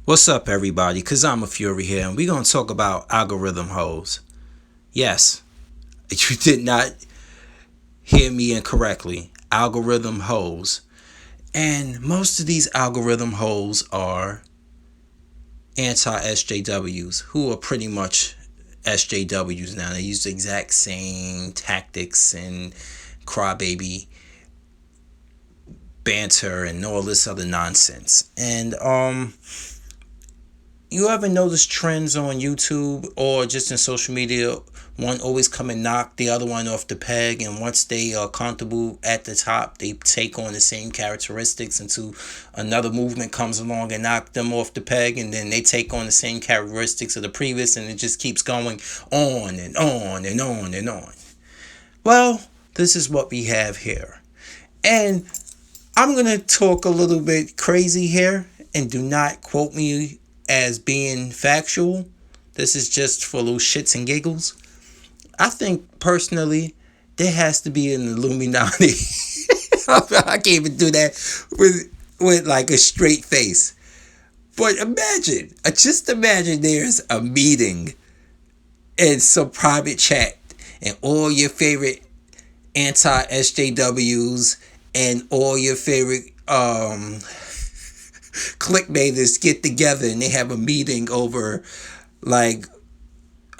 What's up, everybody? Cause I'm a Fury here, and we're gonna talk about algorithm hoes. Yes, you did not hear me incorrectly. Algorithm hoes, and most of these algorithm hoes are anti-SJWs, who are pretty much SJWs now. They use the exact same tactics and crybaby banter and all this other nonsense. And you ever notice trends on YouTube or just in social media? One always come and knock the other one off the peg, and once they are comfortable at the top, they take on the same characteristics until another movement comes along and knock them off the peg, and then they take on the same characteristics of the previous, and it just keeps going on and on and on and on. Well, this is what we have here. And I'm going to talk a little bit crazy here, and do not quote me as being factual. This is just for little shits and giggles. I think personally, there has to be an Illuminati. I can't even do that with like a straight face. But imagine, just imagine there's a meeting in some private chat, and all your favorite anti SJWs and all your favorite clickbaiters get together and they have a meeting over, like,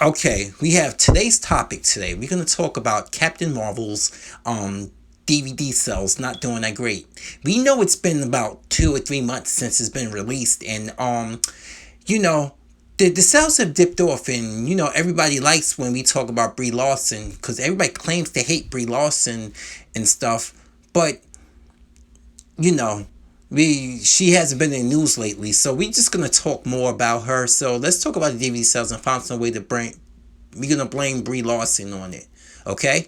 okay, we have today's topic today. We're going to talk about Captain Marvel's DVD sales not doing that great. We know it's been about 2 or 3 months since it's been released, and you know, the sales have dipped off, and everybody likes when we talk about Brie Larson because everybody claims to hate Brie Larson and stuff, but you know, she hasn't been in the news lately, so we're just gonna talk more about her. So let's talk about the DVD sales and find some way to bring. We're gonna blame Brie Larson on it, okay?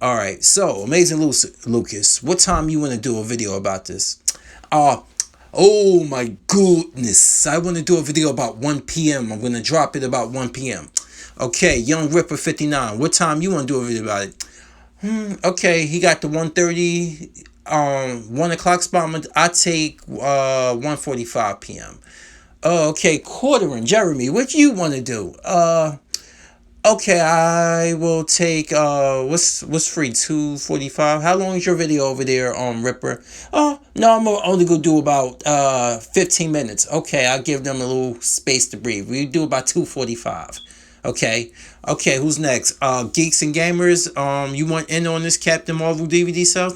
All right. So Amazing Lucas, what time you want to do a video about this? Uh oh my goodness, I want to do a video about 1 p.m. I'm gonna drop it about 1 p.m. Okay, Young Ripper 59, what time you want to do a video about it? Okay, he got the 1:30, 1 o'clock spot. I take 1:45 p.m. Okay, Quartering Jeremy, what you want to do? Okay, I will take what's free, 2:45. How long is your video over there, Ripper? Oh no, I'm only gonna do about 15 minutes. Okay, I'll give them a little space to breathe. We do about 2:45. Okay. Okay, who's next? Geeks and Gamers. You want in on this Captain Marvel DVD sale?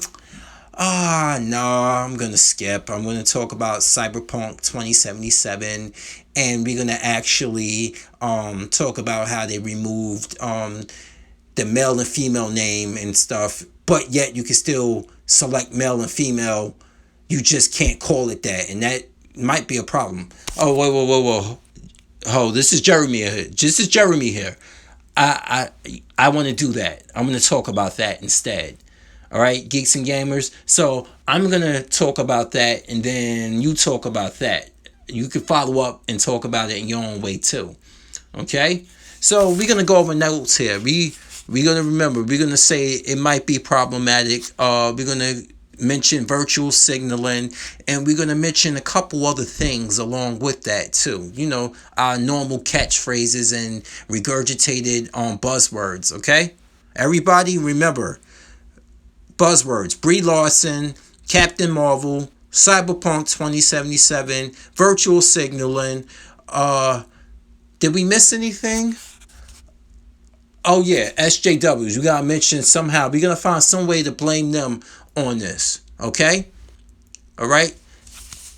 No, I'm gonna skip. I'm gonna talk about Cyberpunk 2077, and we're gonna actually talk about how they removed the male and female name and stuff, but yet you can still select male and female. You just can't call it that, and that might be a problem. Oh, whoa. Oh, this is Jeremy here. This is Jeremy here. I want to do that. I'm going to talk about that instead. All right, Geeks and Gamers. So I'm going to talk about that, and then you talk about that. You can follow up and talk about it in your own way too. Okay? So we're going to go over notes here. We're going to remember. We're going to say it might be problematic. We're going to mention virtual signaling, and we're going to mention a couple other things along with that too. Our normal catchphrases and regurgitated buzzwords. Okay, everybody remember buzzwords: Brie Larson, Captain Marvel, Cyberpunk 2077, virtual signaling. Did we miss anything? Oh yeah, SJWs. We gotta mention somehow. We're gonna find some way to blame them on this. Okay? Alright?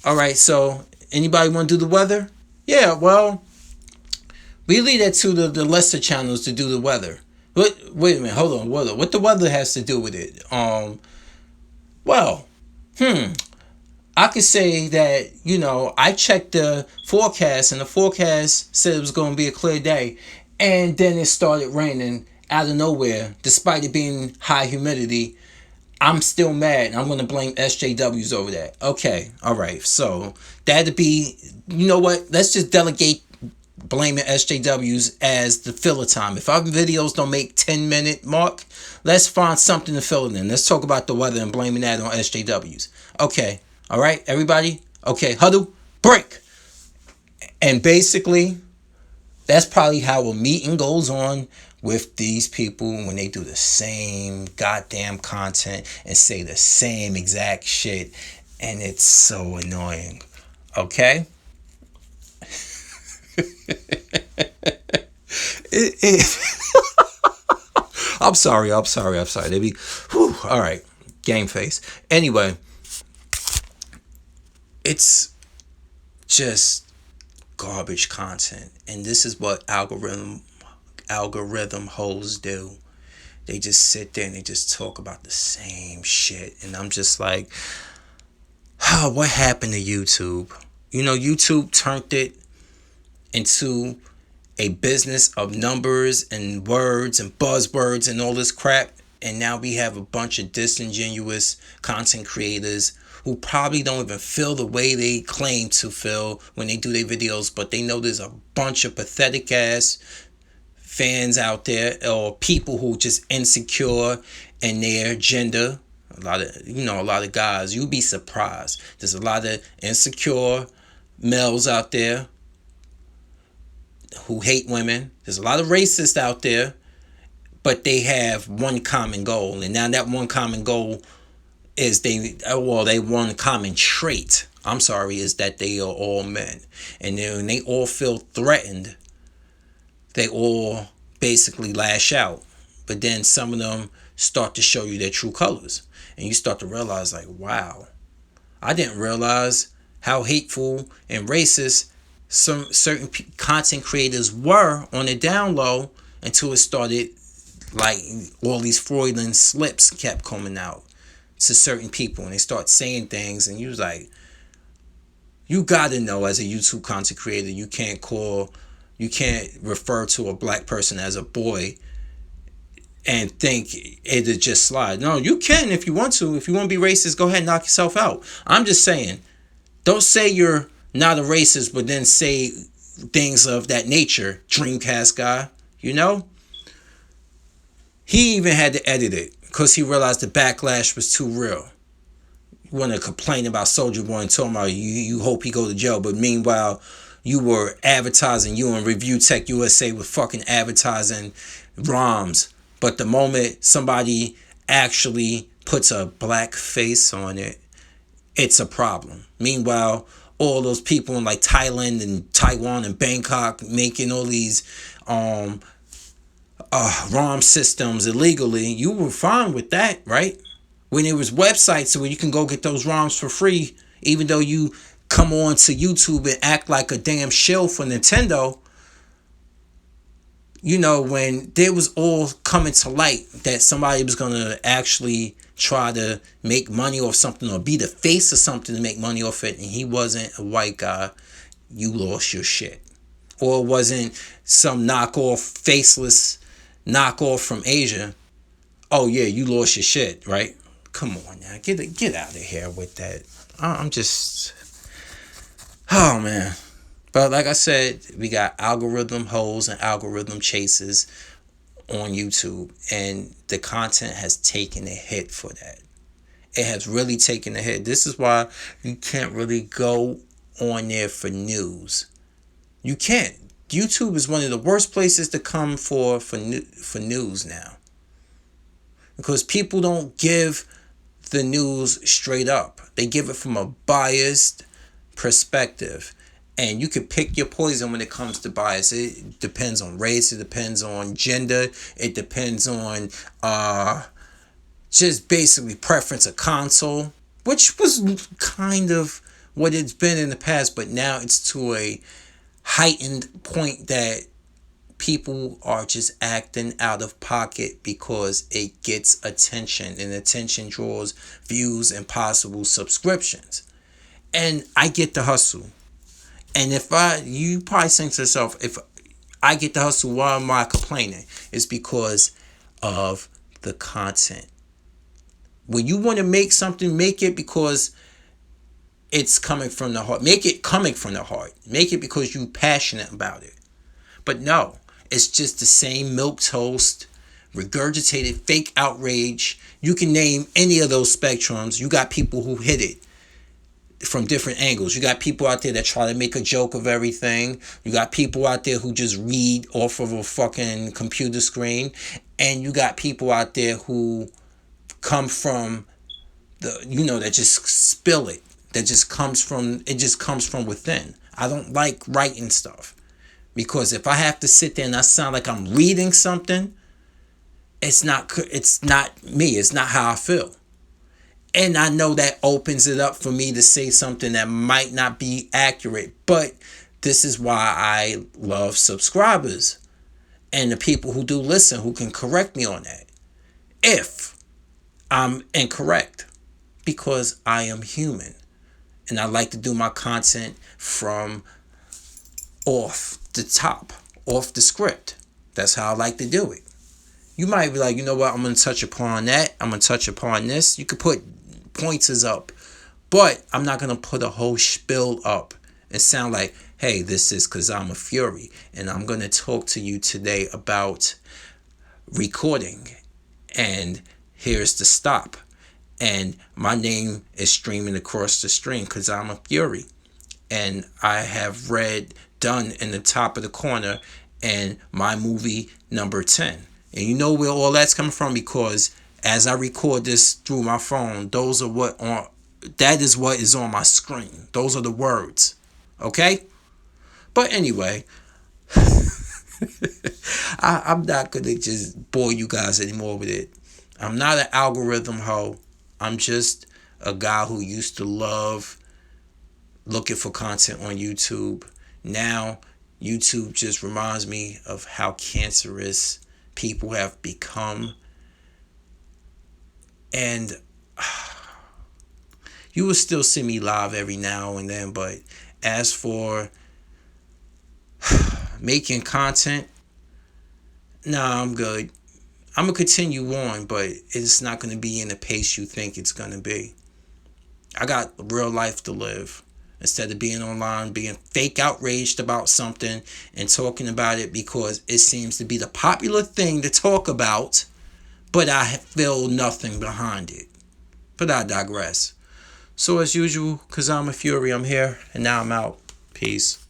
Alright, so anybody want to do the weather? Yeah, well, we leave that to the lesser channels to do the weather. Wait a minute, hold on. What the weather has to do with it? Well, I could say that, I checked the forecast, and the forecast said it was going to be a clear day. And then it started raining out of nowhere, despite it being high humidity. I'm still mad. I'm going to blame SJWs over that. Okay, all right. So that'd be, you know what? Let's just delegate blaming SJWs as the filler time. If our videos don't make 10-minute mark, let's find something to fill it in. Let's talk about the weather and blaming that on SJWs. Okay, all right, everybody? Okay, huddle, break. And basically, that's probably how a meeting goes on with these people when they do the same goddamn content and say the same exact shit. And it's so annoying. Okay? It, I'm sorry. They be, whew, all right, game face. Anyway, it's just garbage content, and this is what algorithm hoes do. They just sit there and they just talk about the same shit, and I'm just like, oh, what happened to YouTube? You know, YouTube turned it into a business of numbers and words and buzzwords and all this crap. And now we have a bunch of disingenuous content creators who probably don't even feel the way they claim to feel when they do their videos, but they know there's a bunch of pathetic ass fans out there or people who just insecure in their gender. A lot of guys, you'd be surprised. There's a lot of insecure males out there who hate women. There's a lot of racists out there, but they have one common goal. And now that one common goal is they one common trait, is that they are all men. And then when they all feel threatened, they all basically lash out. But then some of them start to show you their true colors. And you start to realize, like, wow, I didn't realize how hateful and racist some certain content creators were on the down low until it started, like, all these Freudian slips kept coming out to certain people, and they start saying things, and you was like, you gotta know, as a YouTube content creator, you can't refer to a black person as a boy and think it'll just slide. No, you can if you want to. If you want to be racist, go ahead and knock yourself out. I'm just saying, don't say you're not a racist, but then say things of that nature. Dreamcast guy, he even had to edit it because he realized the backlash was too real. You want to complain about Soulja Boy and talking about you hope he go to jail, but meanwhile you were advertising, you and Review Tech USA were fucking advertising ROMs. But the moment somebody actually puts a black face on it, it's a problem. Meanwhile, all those people in like Thailand and Taiwan and Bangkok making all these ROM systems illegally, you were fine with that, right? When there was websites where you can go get those ROMs for free, even though you come on to YouTube and act like a damn shill for Nintendo. When there was all coming to light that somebody was going to actually try to make money off something or be the face of something to make money off it, and he wasn't a white guy, you lost your shit. Or it wasn't some knockoff, faceless knockoff from Asia. Oh yeah, you lost your shit, right? Come on now, get out of here with that. I'm just, oh man. But like I said, we got algorithm hoes and algorithm chasers on YouTube, and the content has taken a hit for that. It has really taken a hit. This is why you can't really go on there for news. You can't. YouTube is one of the worst places to come for news now, because people don't give the news straight up. They give it from a biased perspective. And you can pick your poison when it comes to bias. It depends on race. It depends on gender. It depends on just basically preference of console, which was kind of what it's been in the past. But now it's to a heightened point that people are just acting out of pocket because it gets attention. And attention draws views and possible subscriptions. And I get the hustle. And you probably think to yourself, if I get the hustle, why am I complaining? It's because of the content. When you want to make something, make it because it's coming from the heart. Make it coming from the heart. Make it because you're passionate about it. But no, it's just the same milquetoast, regurgitated fake outrage. You can name any of those spectrums. You got people who hit it. from different angles. You got people out there that try to make a joke of everything. You got people out there who just read off of a fucking computer screen. And you got people out there who come from that just spill it. It just comes from within. I don't like writing stuff. Because if I have to sit there and I sound like I'm reading something, it's not me. It's not how I feel. And I know that opens it up for me to say something that might not be accurate. But this is why I love subscribers and the people who do listen, who can correct me on that if I'm incorrect, because I am human and I like to do my content from off the top, off the script. That's how I like to do it. You might be like, you know what, I'm going to touch upon that. I'm going to touch upon this. You could put pointers up, but I'm not going to put a whole spiel up and sound like, hey, this is because I'm a Fury. And I'm going to talk to you today about recording. And here's the stop. And my name is streaming across the stream because I'm a Fury. And I have read done in the top of the corner and my movie number 10. And you know where all that's coming from, because as I record this through my phone, that is what is on my screen. Those are the words. Okay? But anyway, I'm not going to just bore you guys anymore with it. I'm not an algorithm hoe. I'm just a guy who used to love looking for content on YouTube. Now, YouTube just reminds me of how cancerous people have become. And you will still see me live every now and then, but as for making content, nah, I'm good. I'm going to continue on, but it's not going to be in the pace you think it's going to be. I got real life to live. Instead of being online, being fake outraged about something and talking about it because it seems to be the popular thing to talk about, but I feel nothing behind it. But I digress. So as usual, because I'm a Fury, I'm here, and now I'm out. Peace.